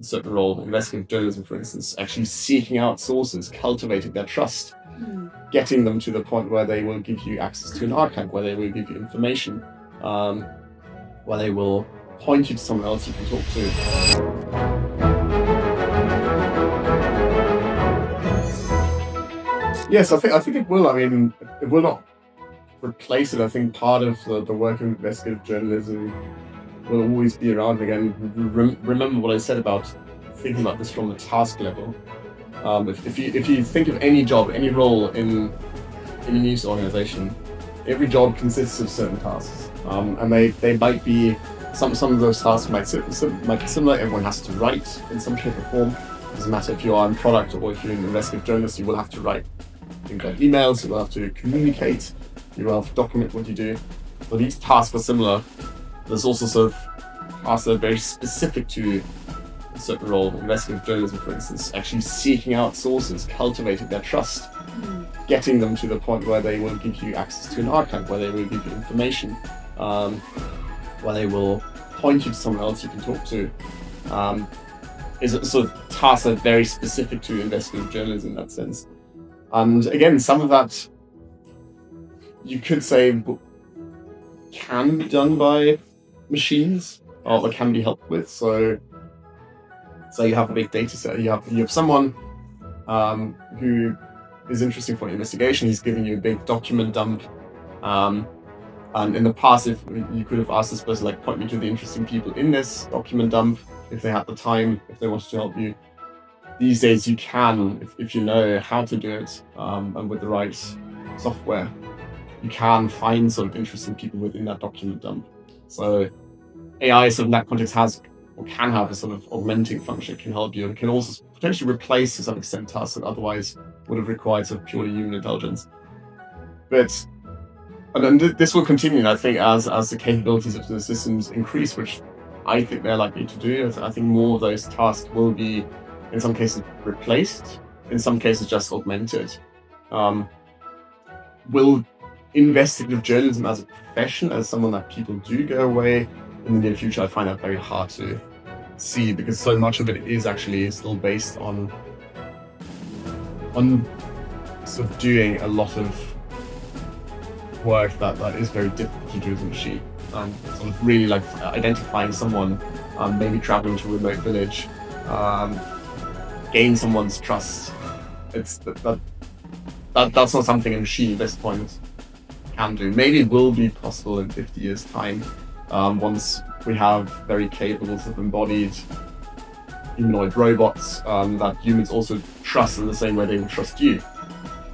certain role, investigative journalism, for instance, actually seeking out sources, cultivating their trust, getting them to the point where they will give you access to an archive, where they will give you information, where they will point you to someone else you can talk to. Yes, I think it will. I mean, it will not replace it. I think part of the work of investigative journalism will always be around. Again, remember what I said about thinking about this from the task level. If you think of any job, any role in a news organization, every job consists of certain tasks, and they might be some of those tasks might be similar. Everyone has to write in some shape or form. It doesn't matter if you are in product or if you're an investigative journalist, you will have to write things like emails. You will have to communicate. You will have to document what you do. So these tasks are similar. There's also sort of tasks that are very specific to a certain role. Investigative journalism, for instance, actually seeking out sources, cultivating their trust, getting them to the point where they will give you access to an archive, where they will give you information, where they will point you to someone else you can talk to, is a sort of tasks that are very specific to investigative journalism in that sense. And again, some of that you could say can be done by machines or can be helped with. So you have a big data set, you have someone who is interesting for an investigation. He's giving you a big document dump, and in the past, if you could have asked this person, like, point me to the interesting people in this document dump, if they had the time, if they wanted to help you. These days you can, if you know how to do it, and with the right software, you can find sort of interesting people within that document dump. So AI sort of in that context has or can have a sort of augmenting function. It can help you, and it can also potentially replace to some extent tasks that otherwise would have required sort of purely human intelligence. And then this will continue, I think, as the capabilities of the systems increase, which I think they're likely to do. I think more of those tasks will be, in some cases, replaced, in some cases just augmented. Will investigative journalism as a profession, as someone that people do go away in the near future, I find that very hard to see, because so much of it is actually still based on sort of doing a lot of work that is very difficult to do as a machine. Sort of really like identifying someone, maybe traveling to a remote village, gain someone's trust. It's that's not something a machine at this point can do. Maybe it will be possible in 50 years' time, once we have very capable sort of embodied humanoid robots that humans also trust in the same way they would trust you.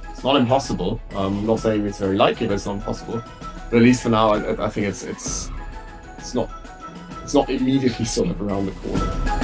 It's not impossible. I'm not saying it's very likely, but it's not impossible. But at least for now, I think it's not immediately sort of around the corner.